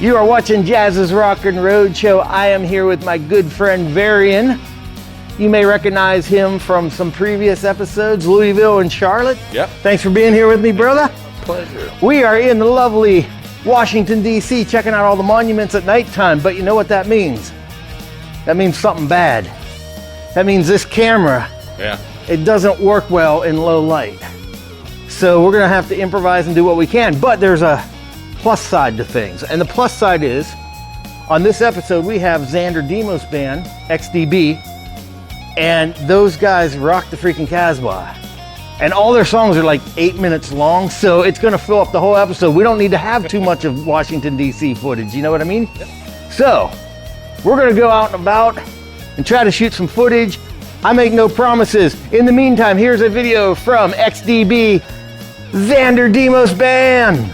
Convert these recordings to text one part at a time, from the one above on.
You are watching Jazz's Rockin Roadshow. I am here with my good friend Varian. You may recognize him from some previous episodes, Louisville and Charlotte. Yep. Thanks for being here with me, brother. Pleasure. We are in the lovely Washington, D.C., checking out all the monuments at nighttime, but you know what that means? That means something bad. That means this camera, it doesn't work well in low light. So we're gonna have to improvise and do what we can, but there's a plus side to things. And the plus side is, on this episode, we have Xander Demos band, XDB, and those guys rock the freaking Casbah. And all their songs are like 8 minutes long, so it's gonna fill up the whole episode. We don't need to have too much of Washington, D.C. footage, you know what I mean? So, we're gonna go out and about and try to shoot some footage. I make no promises. In the meantime, here's a video from XDB, Xander Demos band.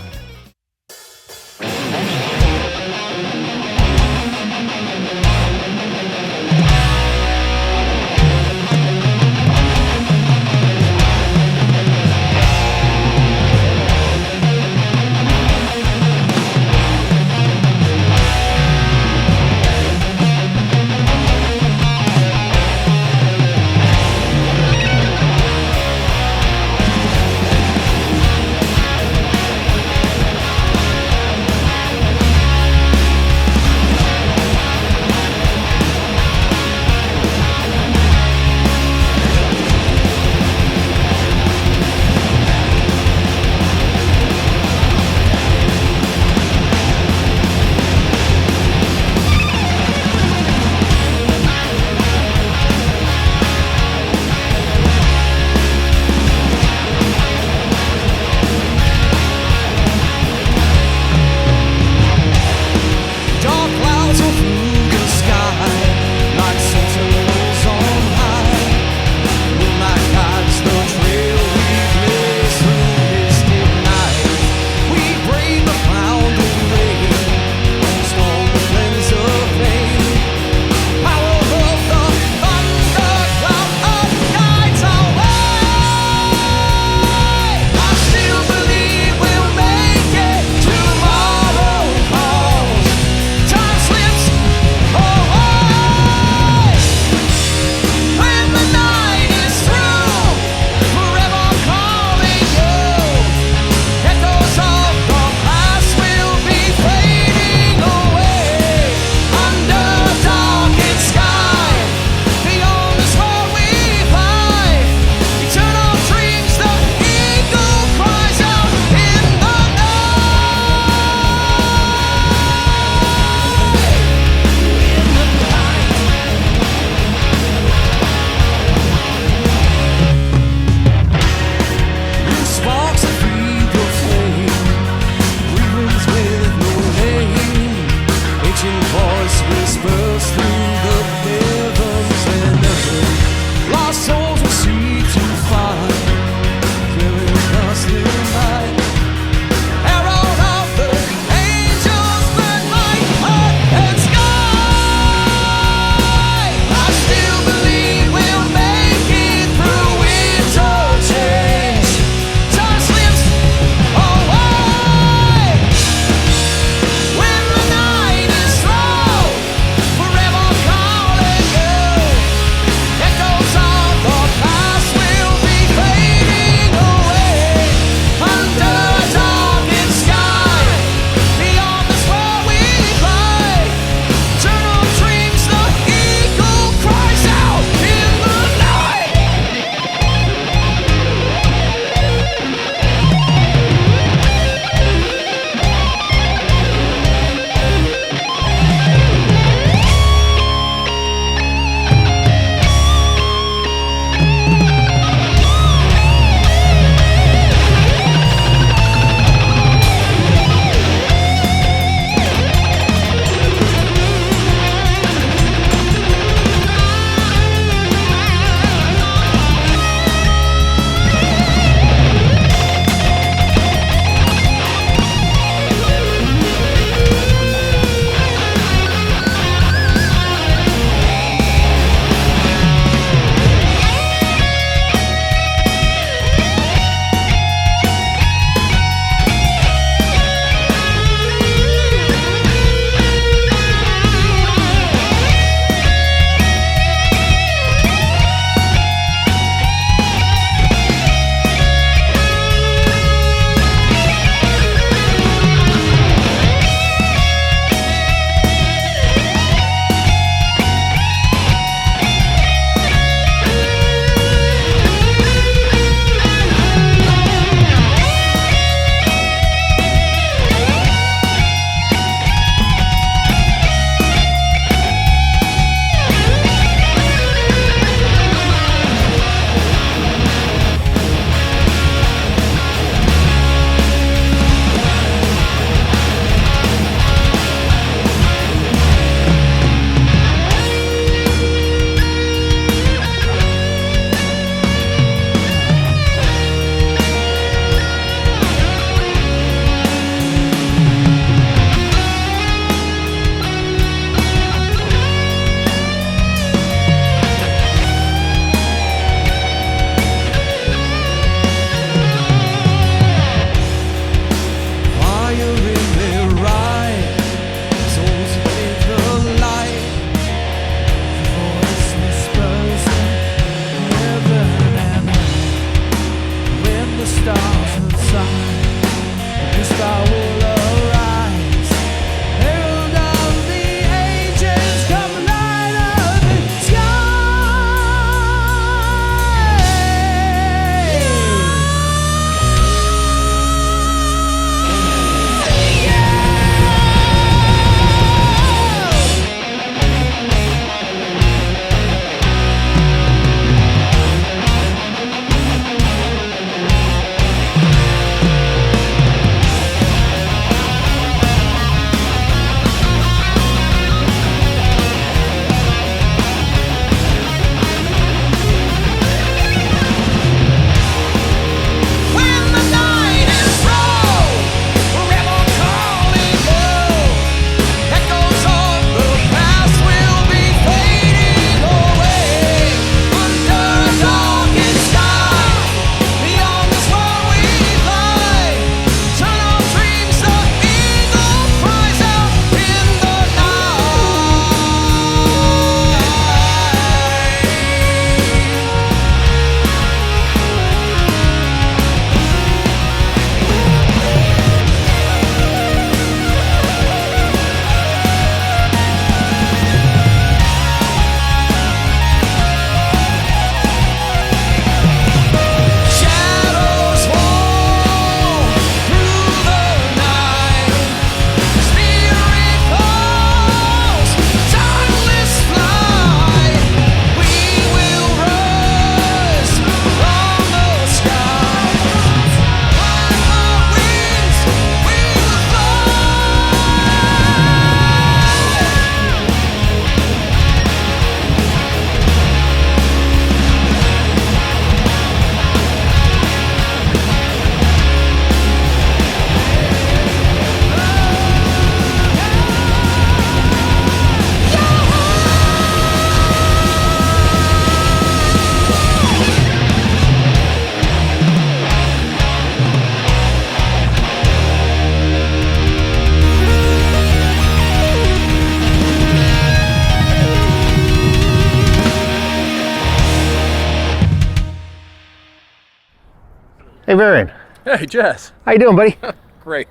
Hey, Varian. Hey, Jess. How you doing, buddy? Great.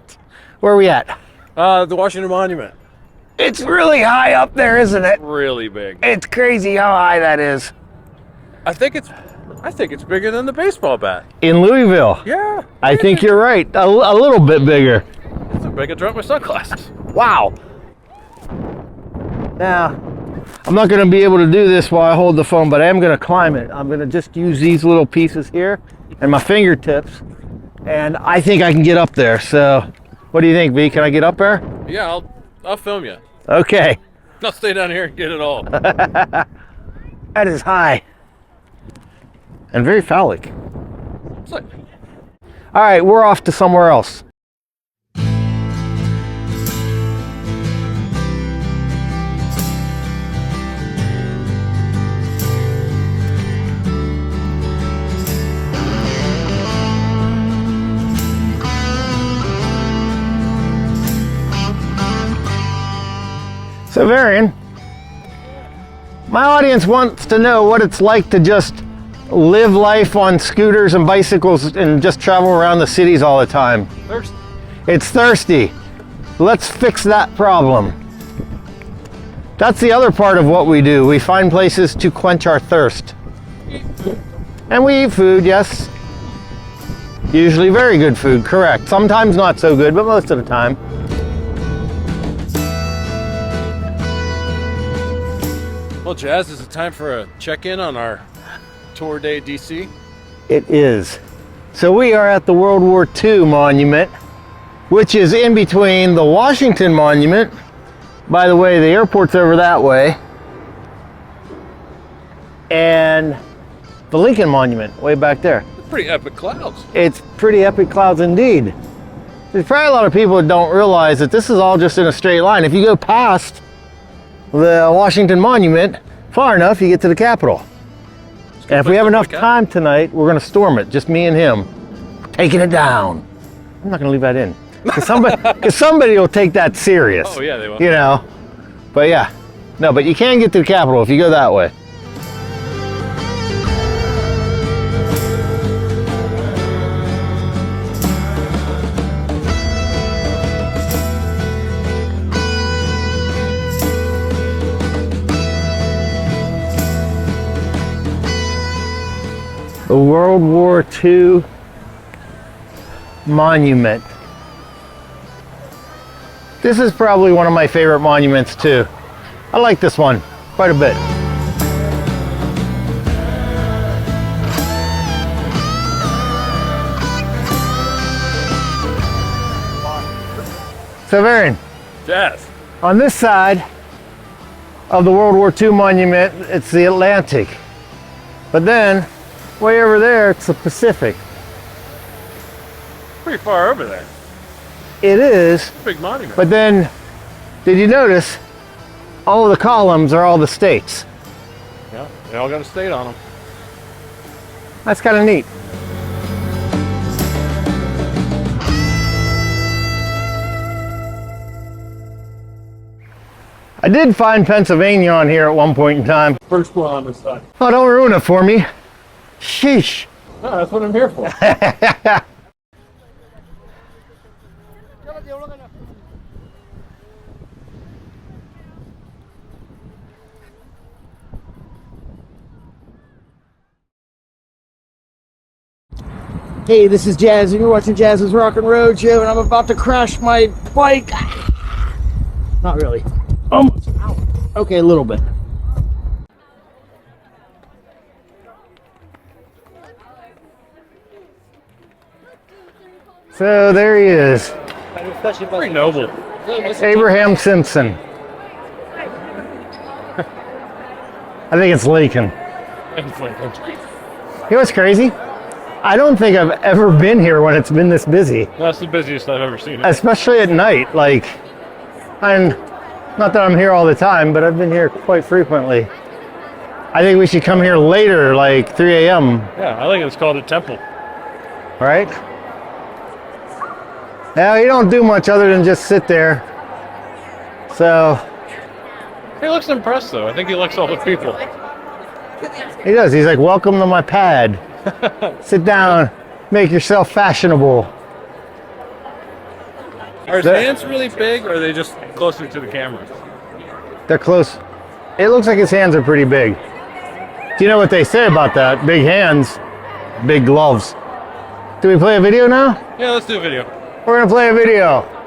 Where are we at? The Washington Monument. It's really high up there, isn't it? Really big. It's crazy how high that is. I think it's bigger than the baseball bat. In Louisville. Yeah. I think you're right. A little bit bigger. It's a big. I dropped my sunglasses. Wow. Now, I'm not going to be able to do this while I hold the phone, but I am going to climb it. I'm going to just use these little pieces here and my fingertips, and I think I can get up there. So, what do you think, V? Can I get up there? Yeah, I'll film you. Okay. I'll stay down here and get it all. That is high. And very phallic. It's like, All right, we're off to somewhere else. So, Varian, my audience wants to know what it's like to just live life on scooters and bicycles and just travel around the cities all the time. thirsty. It's thirsty. Let's fix that problem. That's the other part of what we do. We find places to quench our thirst. And we eat food, yes. Usually very good food, correct. Sometimes not so good, but most of the time. Well, Jazz, is it time for a check-in on our tour day DC? It is. So we are at the World War II Monument, which is in between the Washington Monument. By the way, the airport's over that way. And the Lincoln Monument, way back there. Pretty epic clouds. It's pretty epic clouds indeed. There's probably a lot of people that don't realize that this is all just in a straight line. If you go past the Washington Monument far enough, you get to the Capitol. And if we have enough time tonight, we're going to storm it. Just me and him. Taking it down. I'm not going to leave that in. Because somebody will take that serious. Oh, yeah, they will. You know? But yeah. No, but you can get to the Capitol if you go that way. The World War II Monument. This is probably one of my favorite monuments too. I like this one quite a bit. So, Varian, Jazz. on this side of the World War II Monument, it's the Atlantic. But then, way over there, it's the Pacific. Pretty far over there. It is, Big monument. but then, did you notice all of the columns are all the states? Yeah, they all got a state on them. That's kind of neat. I did find Pennsylvania on here at one point in time. First one on this side. Oh, don't ruin it for me. Sheesh. No, that's what I'm here for. Hey, this is Jazz, and you're watching Jazz's Rockin Roadshow, and I'm about to crash my bike. Not really. Almost. Okay, a little bit. So there he is, Pretty noble. Abraham Simpson. I think it's Lincoln. You know what's crazy? I don't think I've ever been here when it's been this busy. That's the busiest I've ever seen it. Especially at night. Like, I'm not that I'm here all the time, but I've been here quite frequently. I think we should come here later, like 3 a.m. Yeah, I think it's called a temple. Right? Now, you don't do much other than just sit there. So, He looks impressed though. I think he likes all the people. he does. He's like, welcome to my pad. Sit down. Make yourself fashionable. Are his hands really big, or are they just closer to the camera? They're close. It looks like his hands are pretty big. Do you know what they say about that? Big hands, big gloves. Do we play a video now? Yeah, let's do a video. We're gonna play a video.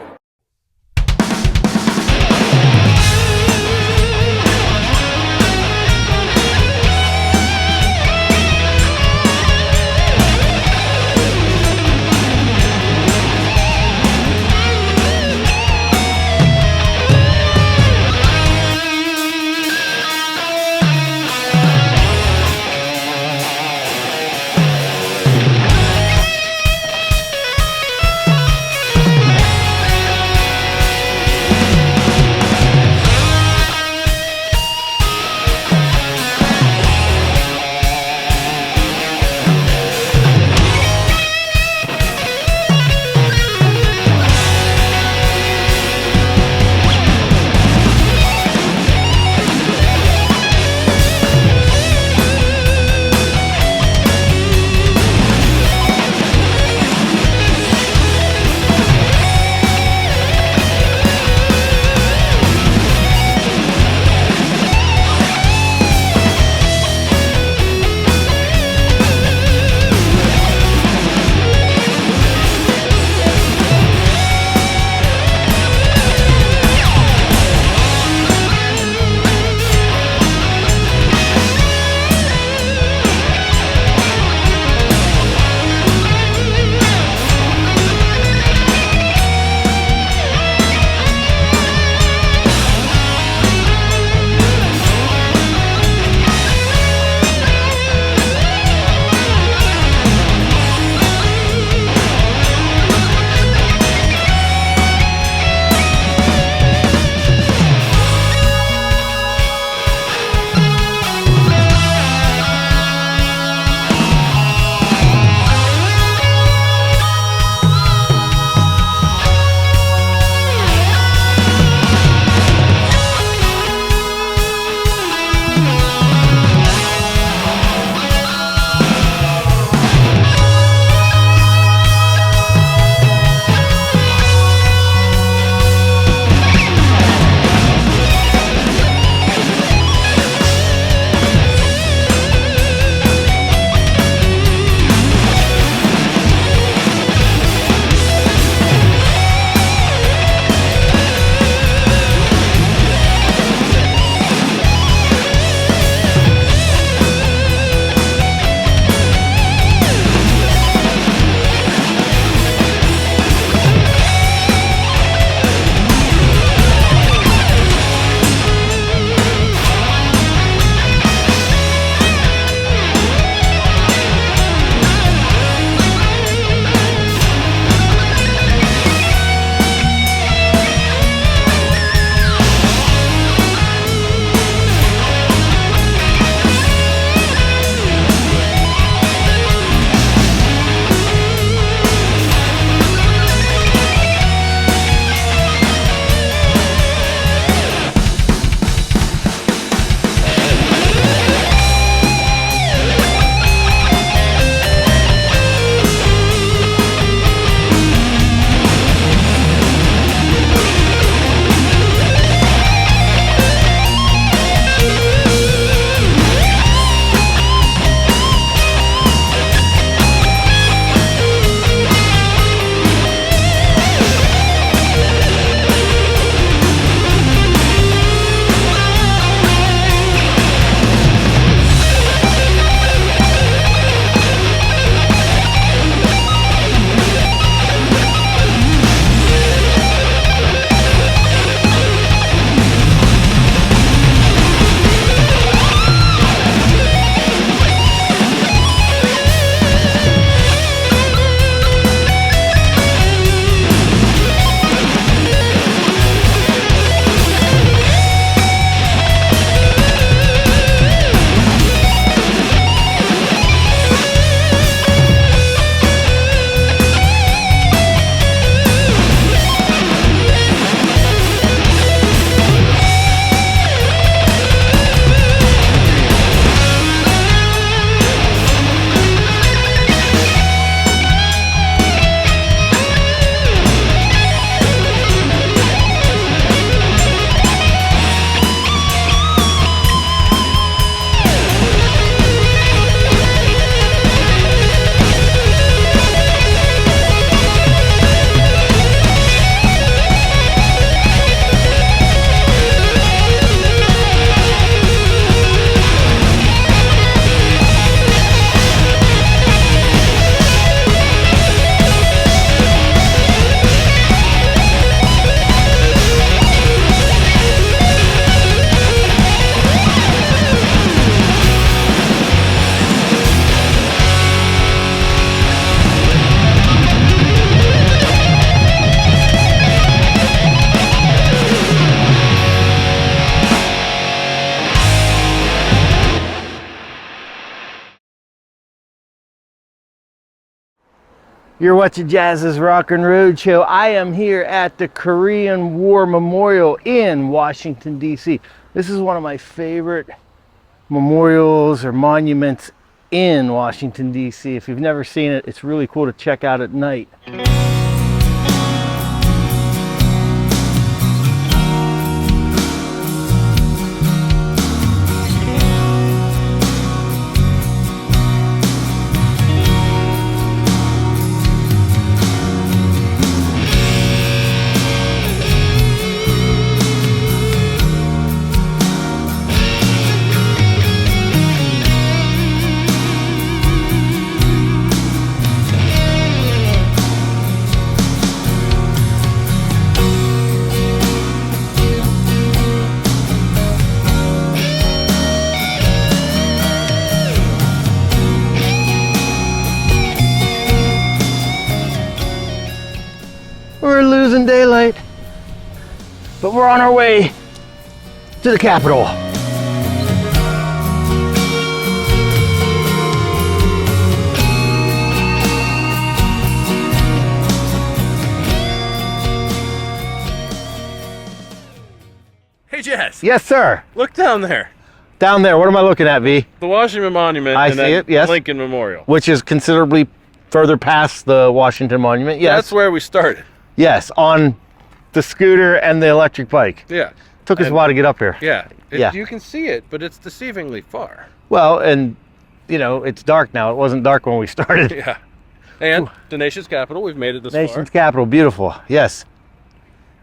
You're watching Jazz's Rockin Roadshow. I am here at the Korean War Memorial in Washington, D.C. This is one of my favorite memorials or monuments in Washington, D.C. If you've never seen it, it's really cool to check out at night. We're losing daylight, but we're on our way to the Capitol. Hey, Jazz. Yes, sir. Look down there. Down there, what am I looking at, V? The Washington Monument. I and see then it, yes. Lincoln Memorial. Which is considerably further past the Washington Monument, yes. That's where we started. Yes, on the scooter and the electric bike. Yeah. Took us a while to get up here. Yeah. Yeah. You can see it, but it's deceivingly far. Well, and, you know, it's dark now. It wasn't dark when we started. Yeah. And the nation's capital, we've made it this Nation's capital, beautiful, yes.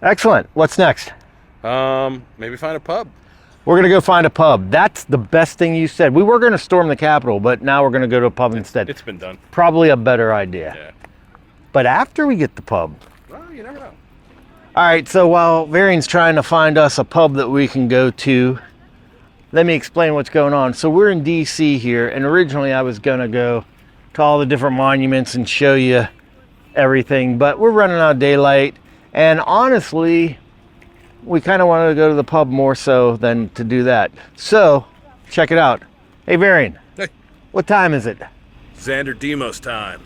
Excellent. What's next? far. Maybe find a pub. We're going to go find a pub. That's the best thing you said. We were going to storm the Capitol, but now we're going to go to a pub instead. It's been done. Probably a better idea. Yeah. But after we get the pub. Well, you never know. All right, so while Varian's trying to find us a pub that we can go to, let me explain what's going on. So we're in DC here, and originally I was going to go to all the different monuments and show you everything, but we're running out of daylight, and honestly, we kind of wanted to go to the pub more so than to do that. So, check it out. Hey, Varian. Hey. What time is it? Xander Demos time.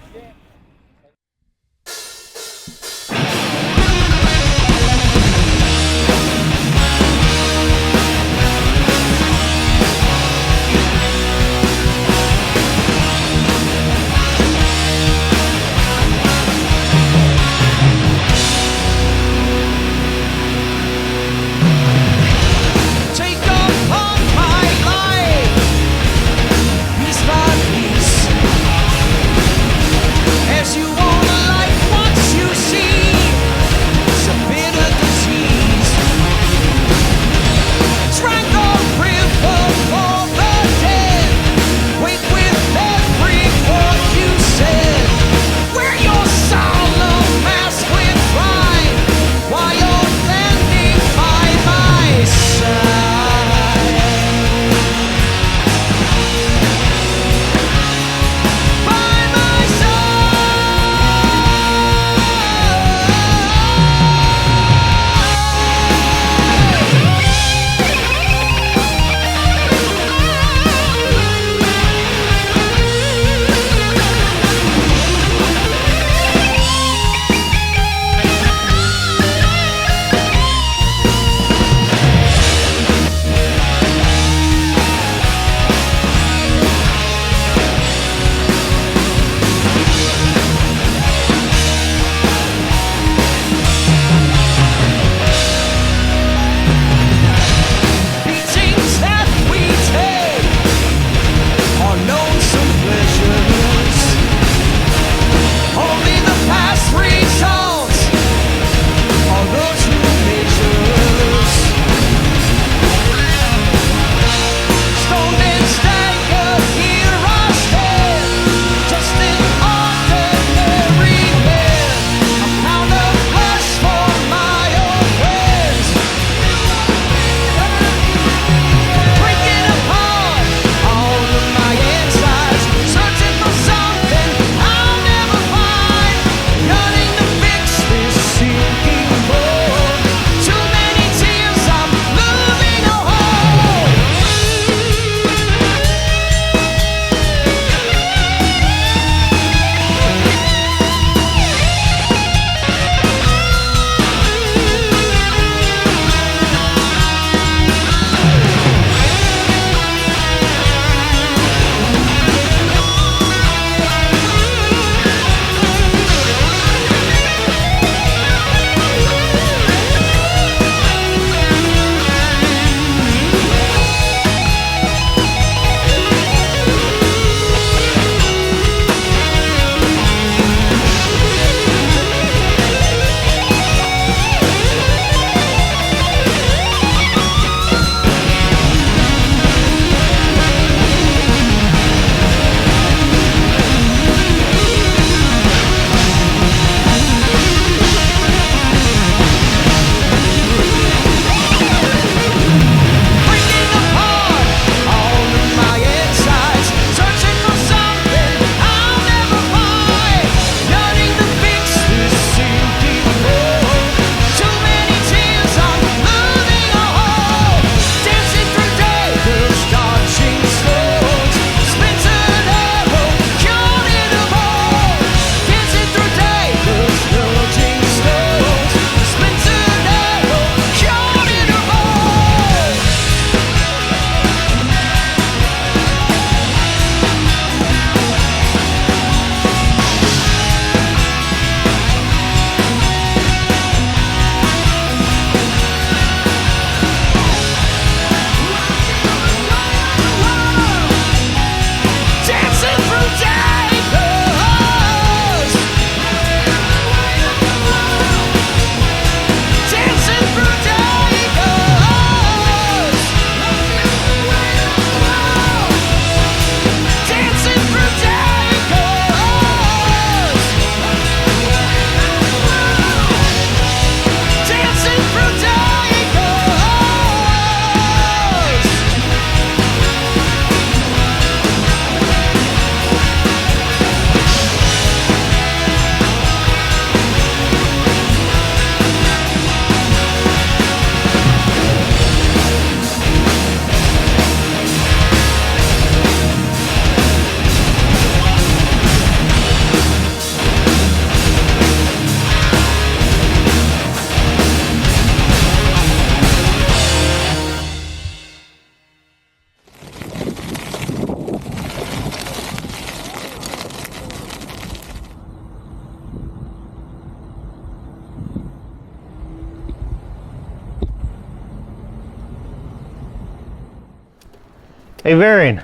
Hey, Varian.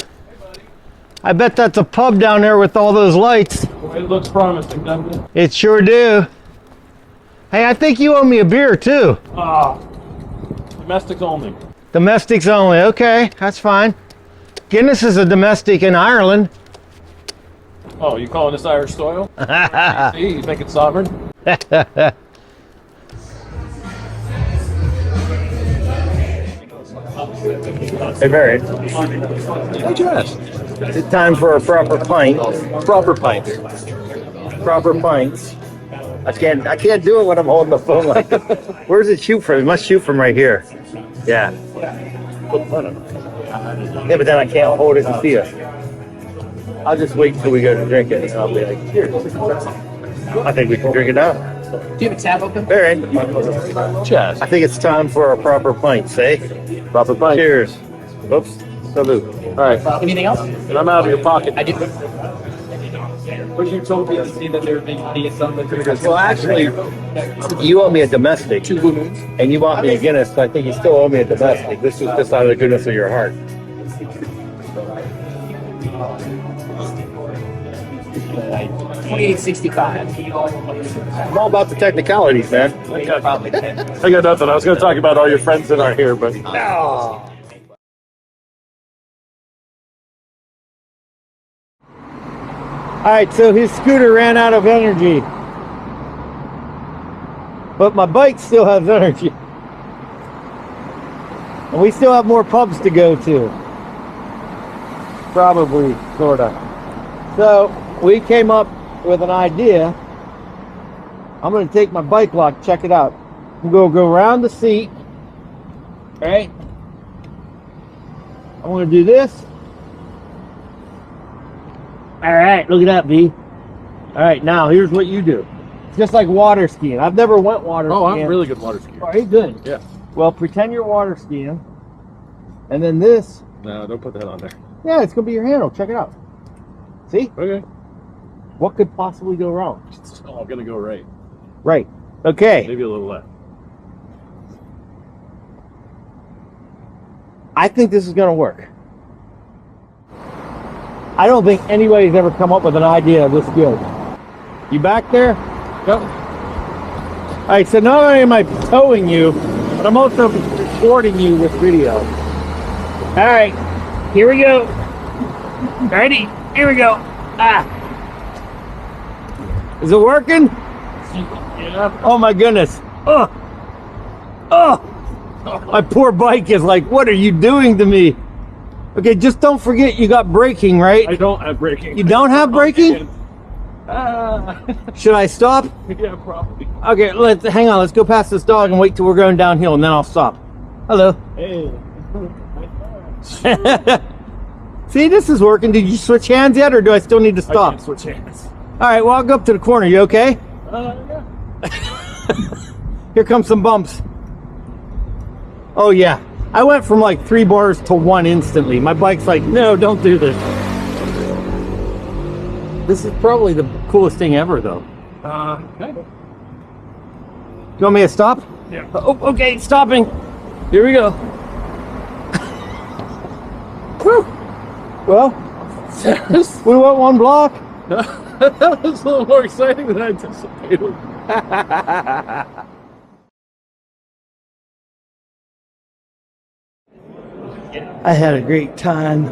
I bet that's a pub down there with all those lights. It looks promising, doesn't it? It sure do. Hey, I think you owe me a beer too. Domestics only. Domestics only. Okay, that's fine. Guinness is a domestic in Ireland. Oh, you calling this Irish soil? See, you think it's sovereign? Hey, Varian. Hey, Jess. It's time for a proper pint. Proper pints. Proper pints. I can't do it when I'm holding the phone like this. Where's it shoot from? It must shoot from right here. Yeah. Yeah, but then I can't hold it and see it. I'll just wait until we go to drink it, and I'll be like, here. I think we can drink it now. Do you have a tab open? Varian. Jess. I think it's time for a proper pint, say. Proper pint. Cheers. Oops. Salute. All right. Anything else? And I'm out of your pocket. I do. But you told me to see that there would be something. Well, actually, you owe me a domestic, 2 Blue Moons. and you bought me a Guinness, so I think you still owe me a domestic. This is just out of the goodness of your heart. 2865. I'm all about the technicalities, man. I got nothing. I was going to talk about all your friends that aren't here, but All right, so his scooter ran out of energy, but my bike still has energy, and we still have more pubs to go to. Probably, sorta. So we came up with an idea. I'm going to take my bike lock. Check it out. I'm going to go around the seat. All right. I'm going to do this. All right, look at that, B. All right, now here's what you do. Just like water skiing. I've never went water skiing. oh, I'm really good water skier. Are you good? Yeah. Well, pretend you're water skiing, and then this. No, don't put that on there. Yeah, it's gonna be your handle. Check it out. See? Okay. What could possibly go wrong? It's all going to go right. Right. Okay. Maybe a little left. I think this is gonna work. I don't think anybody's ever come up with an idea this good. You back there? Yep. All right, so not only am I towing you, but I'm also recording you with video. All right, here we go. Ready? Here we go. Ah. Is it working? Yeah. Oh my goodness. Oh. Oh. My poor bike is like, what are you doing to me? Okay, just don't forget you got braking, right? I don't have braking. You don't have braking? Should I stop? Yeah, probably. Okay, hang on. Let's go past this dog and wait till we're going downhill, and then I'll stop. Hello. Hey. See, this is working. Did you switch hands yet, or do I still need to I stop? can't switch hands. All right, well, I'll go up to the corner. You okay? Yeah. Here come some bumps. Oh, yeah. I went from like 3 bars to 1 instantly. My bike's like, no, don't do this. This is probably the coolest thing ever, though. Okay. You want me to stop? Yeah. Oh, okay, stopping. Here we go. Whew. Well, we went 1 block. That was a little more exciting than I anticipated. I had a great time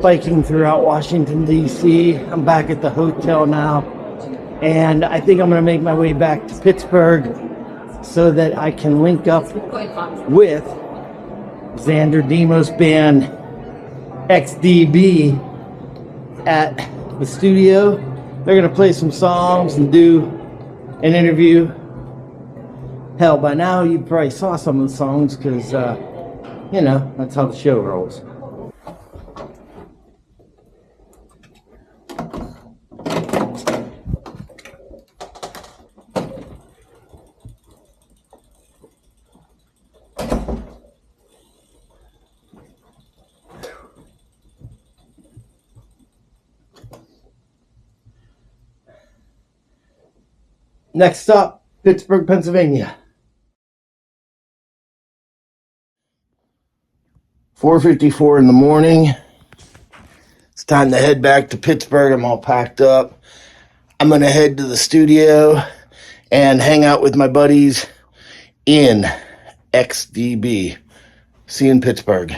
biking throughout Washington, D.C. I'm back at the hotel now, and I think I'm going to make my way back to Pittsburgh so that I can link up with Xander Demos band XDB at the studio. They're going to play some songs and do an interview. Hell, by now you probably saw some of the songs because you know, that's how the show rolls. Next stop, Pittsburgh, Pennsylvania. 4:54 in the morning. It's time to head back to Pittsburgh. I'm all packed up. I'm going to head to the studio and hang out with my buddies in XDB. See you in Pittsburgh.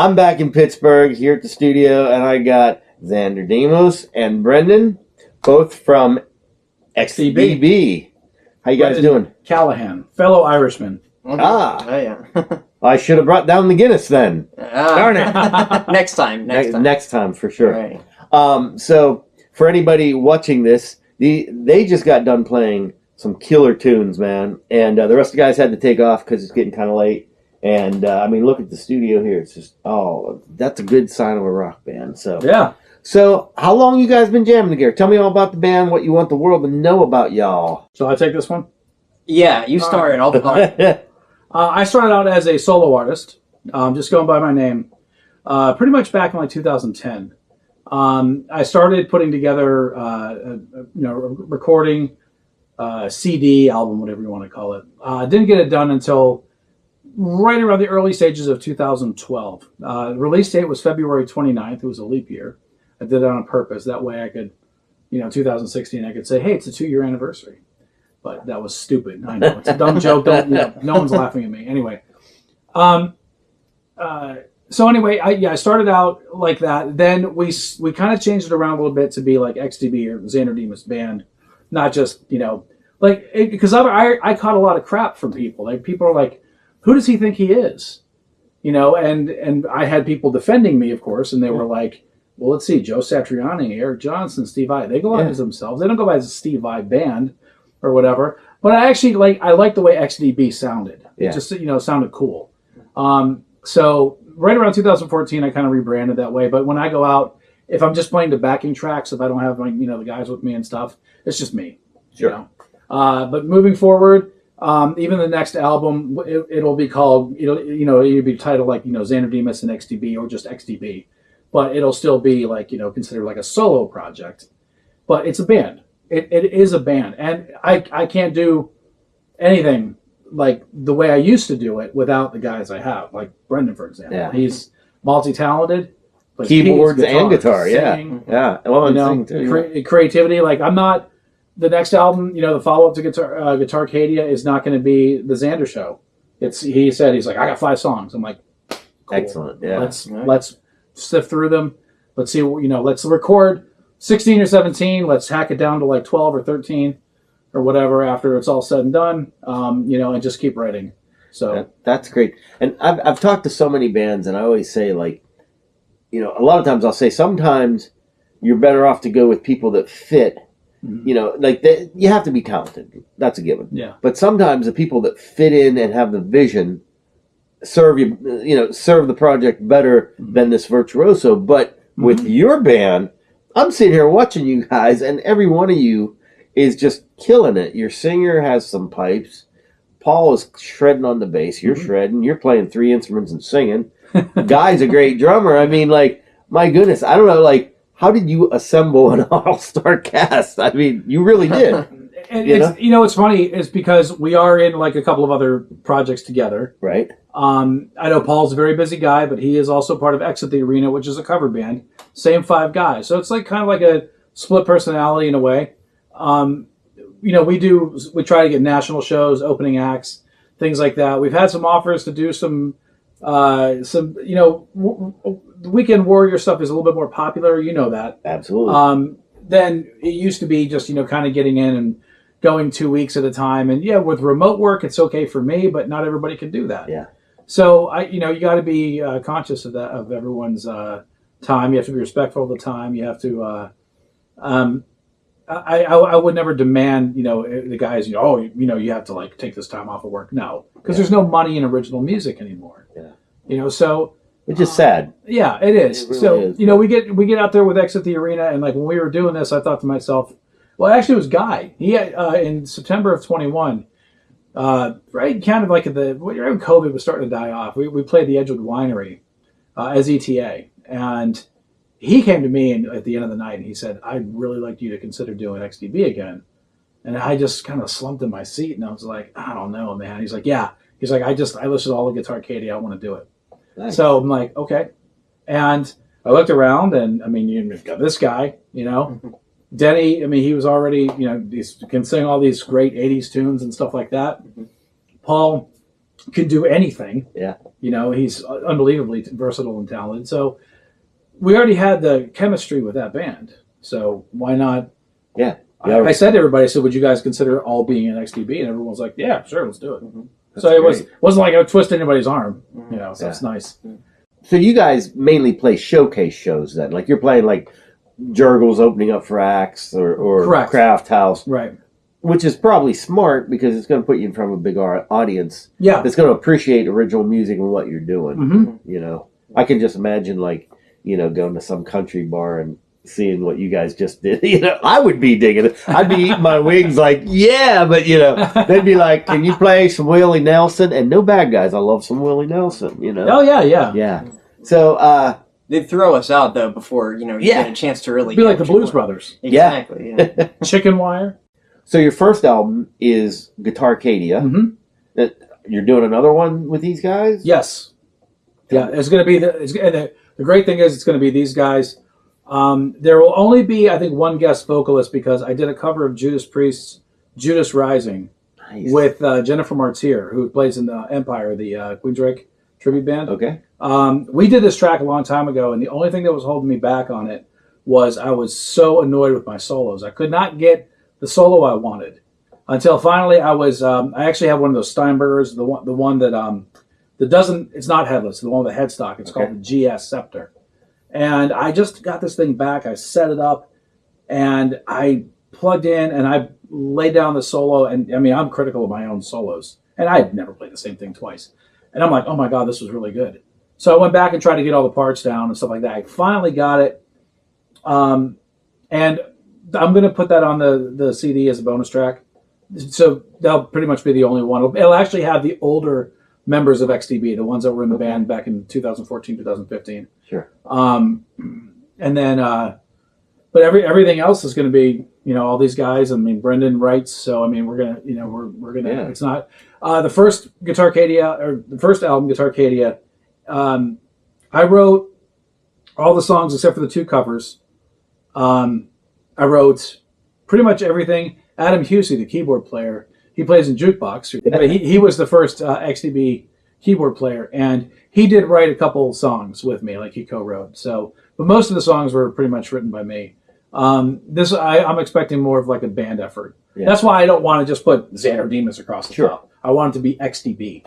I'm back in Pittsburgh here at the studio, and I got Xander Demos and Brendan, both from XDB. How you guys doing? Callahan, fellow Irishman. Ah. Oh, yeah. I should have brought down the Guinness then. Darn it. Next time. Next time, for sure. Right. So, for anybody watching this, they just got done playing some killer tunes, man. And the rest of the guys had to take off because it's getting kind of late. And, I mean, look at the studio here. It's just, that's a good sign of a rock band. So, yeah. So, how long you guys been jamming together? Tell me all about the band, what you want the world to know about y'all. Shall I take this one? Yeah, you started all the time. I started out as a solo artist, just going by my name, pretty much back in like 2010. I started putting together, recording, CD, album, whatever you want to call it. Didn't get it done until right around the early stages of 2012. The release date was February 29th. It was a leap year. I did it on purpose. That way I could, 2016, I could say, hey, it's a 2-year anniversary. But that was stupid. I know. It's a dumb joke. No one's laughing at me. Anyway. So anyway, I started out like that. Then we kind of changed it around a little bit to be like XDB or Xander Demos Band. Not just, because I caught a lot of crap from people. Like, people are like, who does he think he is? And I had people defending me, of course, and they were like, well, let's see, Joe Satriani, Eric Johnson, Steve Vai. They go out as themselves. They don't go by as a Steve Vai band or whatever. But I actually like the way XDB sounded. It just, sounded cool. So right around 2014, I kind of rebranded that way. But when I go out, if I'm just playing the backing tracks, if I don't have the guys with me and stuff, it's just me. Sure. But moving forward, even the next album, it'll be called, it'll be titled like, Xander Demos and XDB or just XDB. But it'll still be like, considered like a solo project. But it's a band. It is a band. And I can't do anything like the way I used to do it without the guys I have. Like Brendan, for example. Yeah. He's multi-talented. Keyboards and guitar, singing, yeah. Well, singing too, creativity. Like, I'm not, the next album, the follow-up to Guitarcadia is not going to be the Xander Show. He's like, I got 5 songs. I'm like, cool. Excellent. Yeah. Let's sift through them. Let's see, let's record 16 or 17. Let's hack it down to like 12 or 13 or whatever after it's all said and done, and just keep writing. So that's great. And I've talked to so many bands, and I always say, like, a lot of times I'll say sometimes you're better off to go with people that fit. Mm-hmm. You have to be talented. That's a given. Yeah. But sometimes the people that fit in and have the vision serve the project better than this virtuoso. But with your band, I'm sitting here watching you guys, and every one of you is just killing it. Your singer has some pipes. Paul is shredding on the bass. You're shredding. You're playing 3 instruments and singing. Guy's a great drummer. I mean, like, my goodness, I don't know, like, how did you assemble an all-star cast? I mean, you really did. And what's funny is because we are in like a couple of other projects together. Right. I know Paul's a very busy guy, but he is also part of Exit the Arena, which is a cover band. Same 5 guys. So it's like kind of like a split personality in a way. We try to get national shows, opening acts, things like that. We've had some offers to do some the Weekend Warrior stuff is a little bit more popular. You know that. Absolutely. Then it used to be just, kind of getting in and going 2 weeks at a time. And yeah, with remote work, it's okay for me, but not everybody can do that. Yeah. So you got to be conscious of that, of everyone's time. You have to be respectful of the time. You have to, I would never demand, the guys, you have to like take this time off of work. No, because there's no money in original music anymore. Yeah. So. Which is sad. Yeah, it is. It really is. We get out there with Exit the Arena, and like when we were doing this, I thought to myself, well, actually, it was Guy. He had, in September of 21, right, kind of like when COVID was starting to die off. We played the Edgewood Winery as ETA, and he came to me at the end of the night, and he said, "I'd really like you to consider doing XDB again." And I just kind of slumped in my seat, and I was like, "I don't know, man." He's like, "Yeah." He's like, I listened to all the Guitarcadia. I want to do it. Nice. So I'm like, okay. And I looked around, and I mean, you've got this guy, Denny. I mean, he was already, he can sing all these great 80s tunes and stuff like that. Paul, can do anything. Yeah. He's unbelievably versatile and talented. So we already had the chemistry with that band. So why not? Yeah. I said to everybody, I said, would you guys consider all being in XDB? And everyone was like, yeah, sure, let's do it. So it wasn't like I twisted anybody's arm, so it's nice. So you guys mainly play showcase shows then? Like you're playing like Jurgles opening up for acts or Correct. Craft House. Right. Which is probably smart because it's going to put you in front of a big audience. Yeah. That's going to appreciate original music and what you're doing. Mm-hmm. I can just imagine like, going to some country bar and seeing what you guys just did. I would be digging it. I'd be eating my wings like, yeah, but they'd be like, can you play some Willie Nelson? And no bad guys. I love some Willie Nelson, Oh, yeah. Yeah. So, they'd throw us out though before, you get a chance to really be like the Blues Brothers. Exactly. Yeah. Chicken Wire. So your first album is Guitarcadia. Mm-hmm. You're doing another one with these guys? Yes. Yeah, it's going to be the great thing is it's going to be these guys. There will only be, I think, one guest vocalist because I did a cover of Judas Priest's Judas Rising with Jennifer Martyr, who plays in the Empire, the Queensryche tribute band. Okay. We did this track a long time ago, and the only thing that was holding me back on it was I was so annoyed with my solos. I could not get the solo I wanted until finally I actually have one of those Steinbergers, the one that doesn't, it's not headless, the one with the headstock. It's called the GS Scepter. And I just got this thing back. I set it up, and I plugged in, and I laid down the solo. And I mean, I'm critical of my own solos, and I'd never played the same thing twice. And I'm like, oh my God, this was really good. So I went back and tried to get all the parts down and stuff like that. I finally got it, and I'm going to put that on the CD as a bonus track. So that'll pretty much be the only one. It'll actually have the older members of XDB, the ones that were in the band back in 2014, 2015. Sure. And then, but everything else is going to be, all these guys. I mean, Brendan writes, so I mean, we're gonna, we're gonna. Yeah. It's not the first Guitarcadia or the first album, Guitarcadia. I wrote all the songs except for the two covers. I wrote pretty much everything. Adam Husey, the keyboard player, he plays in Jukebox. But he was the first XDB keyboard player, and he did write a couple songs with me, like he co-wrote. So, but most of the songs were pretty much written by me. I'm expecting more of like a band effort. Yeah. That's why I don't want to just put Xander Demos across the top. I want it to be XDB.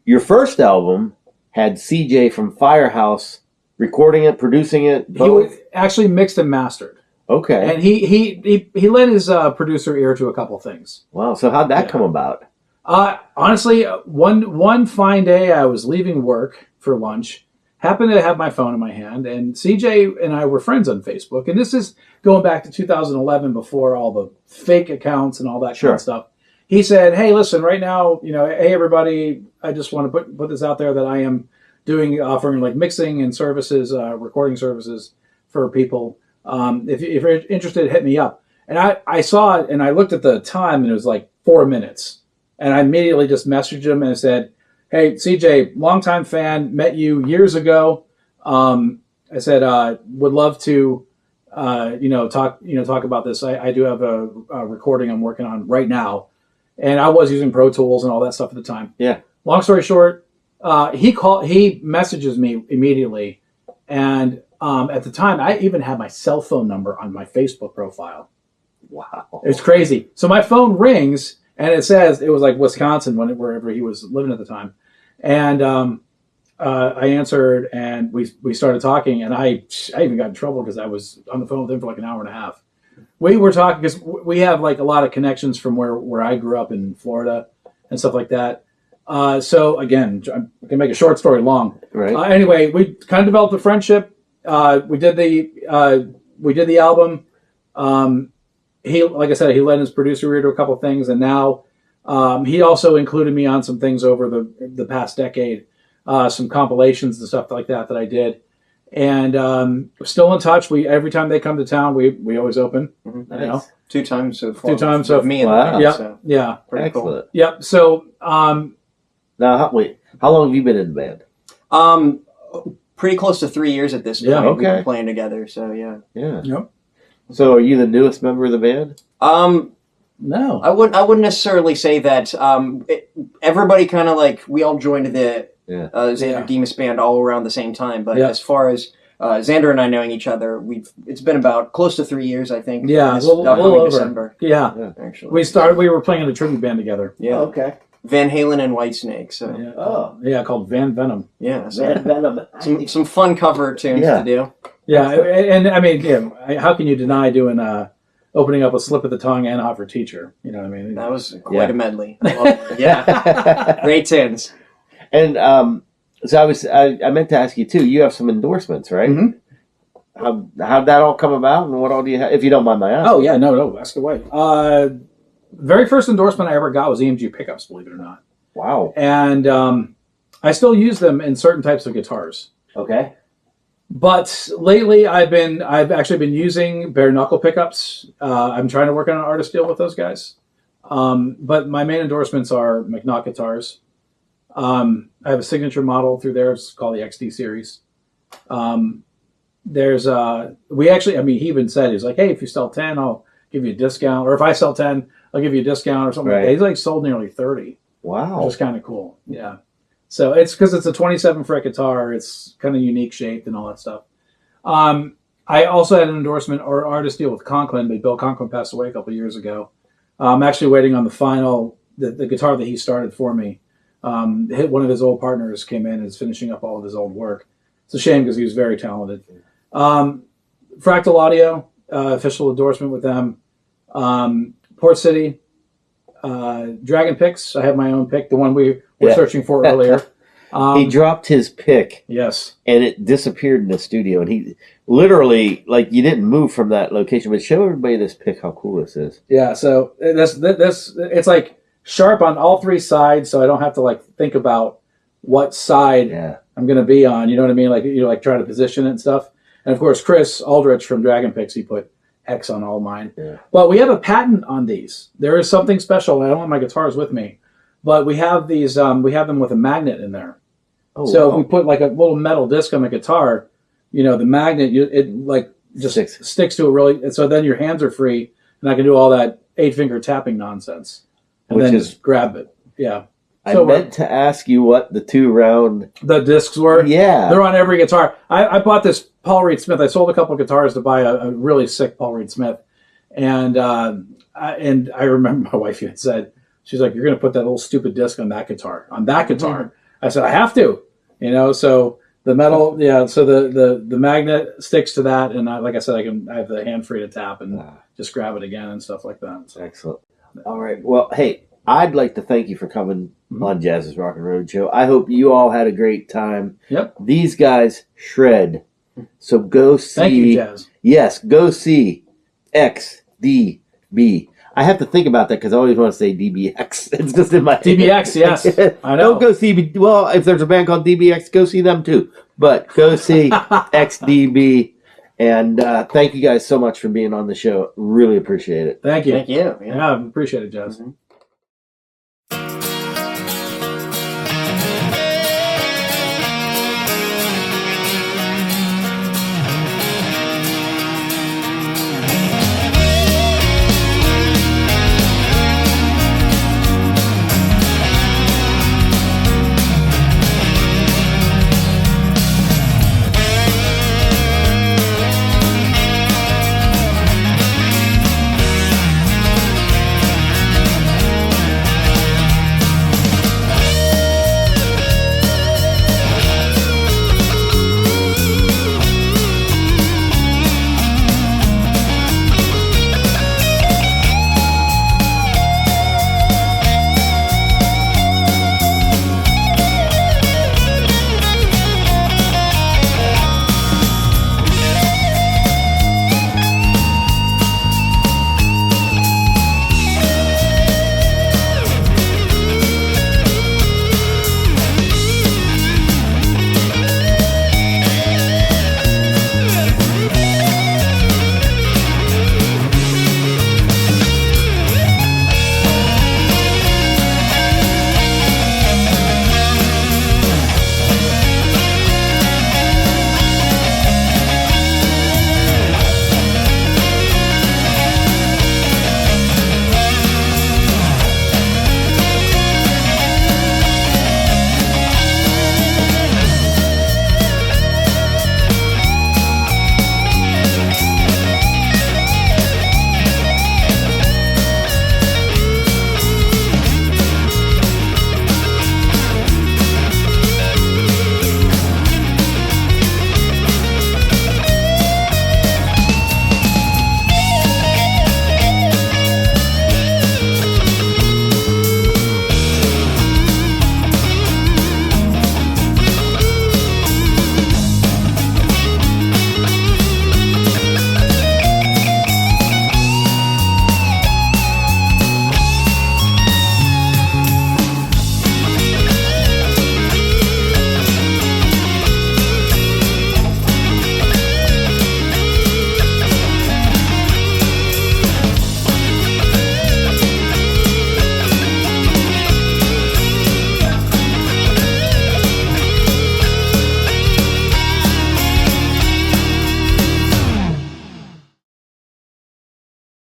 Your first album had CJ from Firehouse recording it, producing it. Both. He actually mixed and mastered. Okay. And he lent his producer ear to a couple things. Wow. So how'd that come about? Honestly, one fine day I was leaving work for lunch, happened to have my phone in my hand, and CJ and I were friends on Facebook. And this is going back to 2011 before all the fake accounts and all that kind of stuff. He said, hey, listen, right now, hey, everybody, I just want to put this out there that I am offering like mixing and services, recording services for people. If you're interested, hit me up. And I saw it, and I looked at the time, and it was like 4 minutes. And I immediately just messaged him and said, hey, CJ, longtime fan, met you years ago. I said, would love to, talk about this. I do have a recording I'm working on right now. And I was using Pro Tools and all that stuff at the time. Yeah. Long story short, he messages me immediately. And at the time, I even had my cell phone number on my Facebook profile. Wow. It's crazy. So my phone rings, and it says it was like Wisconsin, wherever he was living at the time. And I answered, and we started talking, and I even got in trouble because I was on the phone with him for like an hour and a half. We were talking because we have like a lot of connections from where I grew up in Florida and stuff like that. So again, I can make a short story long. Right. Anyway, we kind of developed a friendship. We did the album. He, like I said, he led his producer ear to a couple things, and now he also included me on some things over the past decade, some compilations and stuff like that I did. And still in touch. Every time they come to town, we always open. Mm-hmm. You know? 2 times so far. 2 times so me and wow. Yeah, so yeah, pretty Excellent. cool. Yep. So Now, how long have you been in the band? Pretty close to 3 years at this point. Yeah, We've okay. been playing together, so yeah. Yeah. Yep. So are you the newest member of the band? No. I wouldn't necessarily say that. Everybody kind of like we all joined the Xander Demos band all around the same time. But as far as Xander and I knowing each other, it's been about close to 3 years, I think. Yeah, a little over. December. Yeah. Actually, we were playing in a tribute band together. Yeah. Oh, okay. Van Halen and Whitesnake. So. Yeah. Called Van Venom. Yeah. So Van Venom. some fun cover tunes to do. Yeah, and I mean, how can you deny doing opening up a Slip of the Tongue and Hot for Teacher? You know what I mean? That was quite a medley. Yeah. Great tunes. And so I meant to ask you too. You have some endorsements, right? Mm-hmm. How'd that all come about, and what all do you have? If you don't mind my asking. Oh yeah, no, ask away. Very first endorsement I ever got was EMG pickups, believe it or not. Wow. And I still use them in certain types of guitars. Okay. But lately, I've actually been using bare knuckle pickups. I'm trying to work on an artist deal with those guys. But my main endorsements are McNaught guitars. I have a signature model through there. It's called the XD series. He even said, he's like, hey, if you sell 10, I'll give you a discount. Or if I sell 10, I'll give you a discount or something like that. He's like sold nearly 30. Wow. Which is kind of cool. Yeah. So it's because it's a 27 fret guitar. It's kind of unique shaped and all that stuff. I also had an endorsement or artist deal with Conklin, but Bill Conklin passed away a couple of years ago. I'm actually waiting on the final, the guitar that he started for me. One of his old partners came in and is finishing up all of his old work. It's a shame because he was very talented. Fractal Audio, official endorsement with them. Port City, Dragon Picks. I have my own pick, the one we were searching for earlier. He dropped his pick. Yes. And it disappeared in the studio. And he literally, like, you didn't move from that location. But show everybody this pick, how cool this is. Yeah, so this it's like sharp on all three sides, so I don't have to like think about what side I'm going to be on. You know what I mean? Like, like try to position it and stuff. And of course, Chris Aldrich from Dragon Picks, he put X on all mine. Yeah. But we have a patent on these. There is something special. I don't have my guitars with me, but we have these. We have them with a magnet in there. Oh, so if we put like a little metal disc on the guitar, the magnet, it like just sticks to it really. And so then your hands are free, and I can do all that 8-finger tapping nonsense, and then just grab it. Yeah. I meant to ask you what the the discs were. Yeah. They're on every guitar. I bought this Paul Reed Smith. I sold a couple of guitars to buy a really sick Paul Reed Smith. And I remember my wife had said, she's like, you're going to put that little stupid disc on that guitar. Mm-hmm. I said, I have to. So the metal, so the magnet sticks to that. And like I said, I have the hand free to tap and just grab it again and stuff like that. So. Excellent. All right. Well, hey, I'd like to thank you for coming on Jazz's Rockin' Roadshow. I hope you all had a great time. Yep. These guys shred. So go see. Thank you, Jazz. Yes, go see XDB. I have to think about that because I always want to say DBX. It's just in my DBX, yes. I know. Don't go see. Well, if there's a band called DBX, go see them too. But go see XDB. And thank you guys so much for being on the show. Really appreciate it. Thank you. Thank you. Yeah, I appreciate it, Jazz. Mm-hmm.